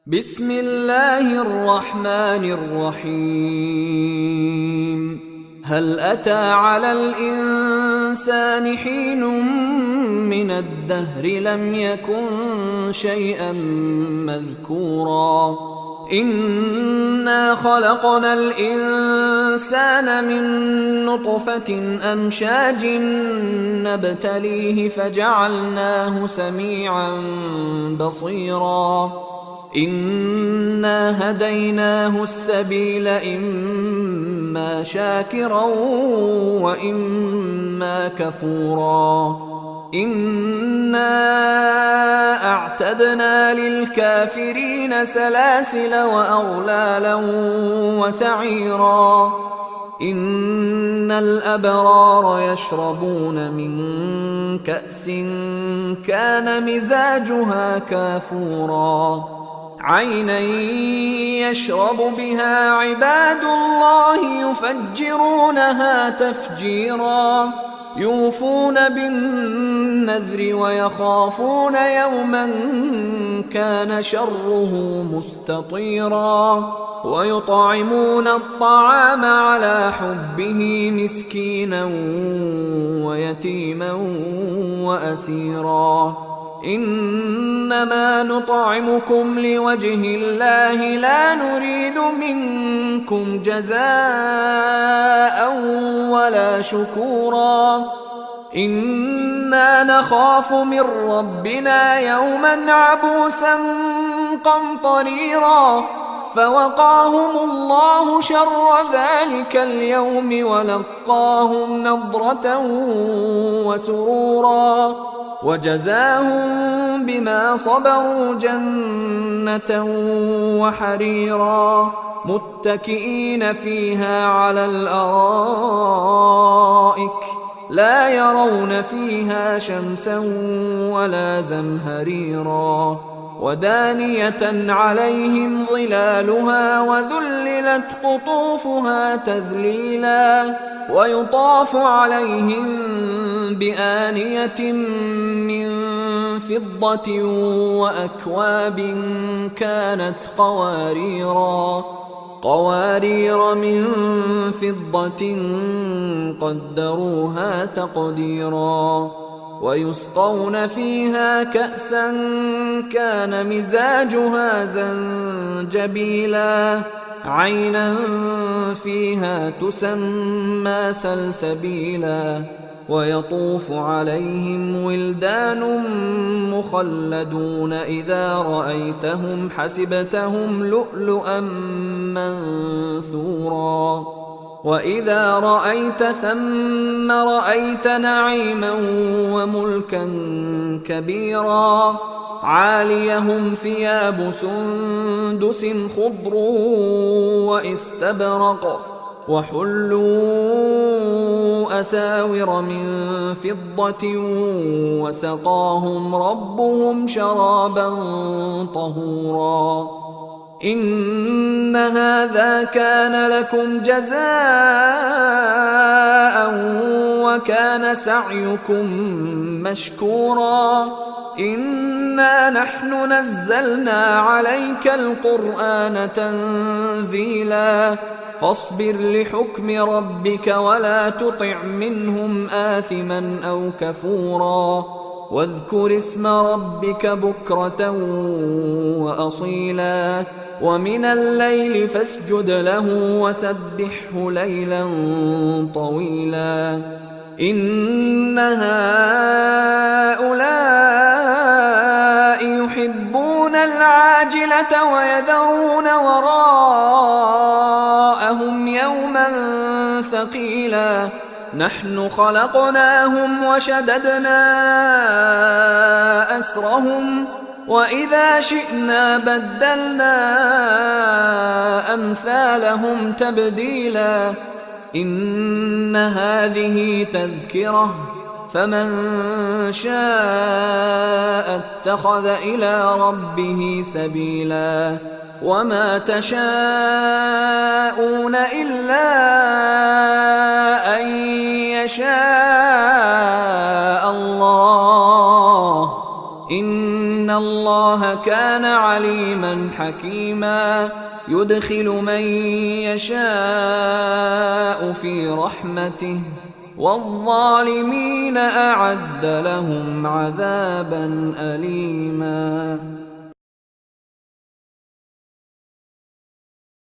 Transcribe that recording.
بسم الله الرحمن الرحيم. هل أتى على الإنسان حين من الدهر لم يكن شيئا مذكورا إنا خلقنا الإنسان من نطفة أمشاج نبتليه فجعلناه سميعا بصيرا إنا هديناه السبيل إما شاكرا وإما كفورا إنا أعتدنا للكافرين سلاسل وأغلالا وسعيرا إن الأبرار يشربون من كأس كان مزاجها كافورا عينا يشرب بها عباد الله يفجرونها تفجيرا يوفون بالنذر ويخافون يوما كان شره مستطيرا ويطعمون الطعام على حبه مسكينا ويتيما وأسيرا إنما نطعمكم لوجه الله لا نريد منكم جزاء ولا شكورا إنا نخاف من ربنا يوما عبوسا قمطريرا فوقاهم الله شر ذلك اليوم ولقاهم نضرة وسرورا وجزاهم بما صبروا جنة وحريرا متكئين فيها على الأرائك لا يرون فيها شمسا ولا زمهريرا ودانية عليهم ظلالها وذللت قطوفها تذليلا ويطاف عليهم بآنية من فضة وأكواب كانت قوارير من فضة قدروها تقديرا ويسقون فيها كأسا كان مزاجها زنجبيلا عينا فيها تسمى سلسبيلا ويطوف عليهم ولدان مخلدون إذا رأيتهم حسبتهم لؤلؤا منثورا وإذا رأيت ثم رأيت نعيما وملكا كبيرا عاليهم ثياب سندس خضر واستبرق وحلوا أساور من فضة وسقاهم ربهم شرابا طهورا إن هذا كان لكم جزاء وكان سعيكم مشكورا إنا نحن نزلنا عليك القرآن تنزيلا فاصبر لحكم ربك ولا تطع منهم آثما أو كفورا واذكر اسم ربك بكرة وأصيلا ومن الليل فاسجد له وسبحه ليلا طويلا إن هؤلاء يحبون العاجلة ويذرون وراءهم يوما ثقيلا نحن خلقناهم وشددنا أسرهم وإذا شئنا بدلنا أمثالهم تبديلا إن هذه تذكرة فمن شاء اتخذ إلى ربه سبيلا وما تشاءون إلا أن يشاء الله إن الله كان عليما حكيما يدخل من يشاء في رحمته والظالمين أعد لهم عذابا أليما.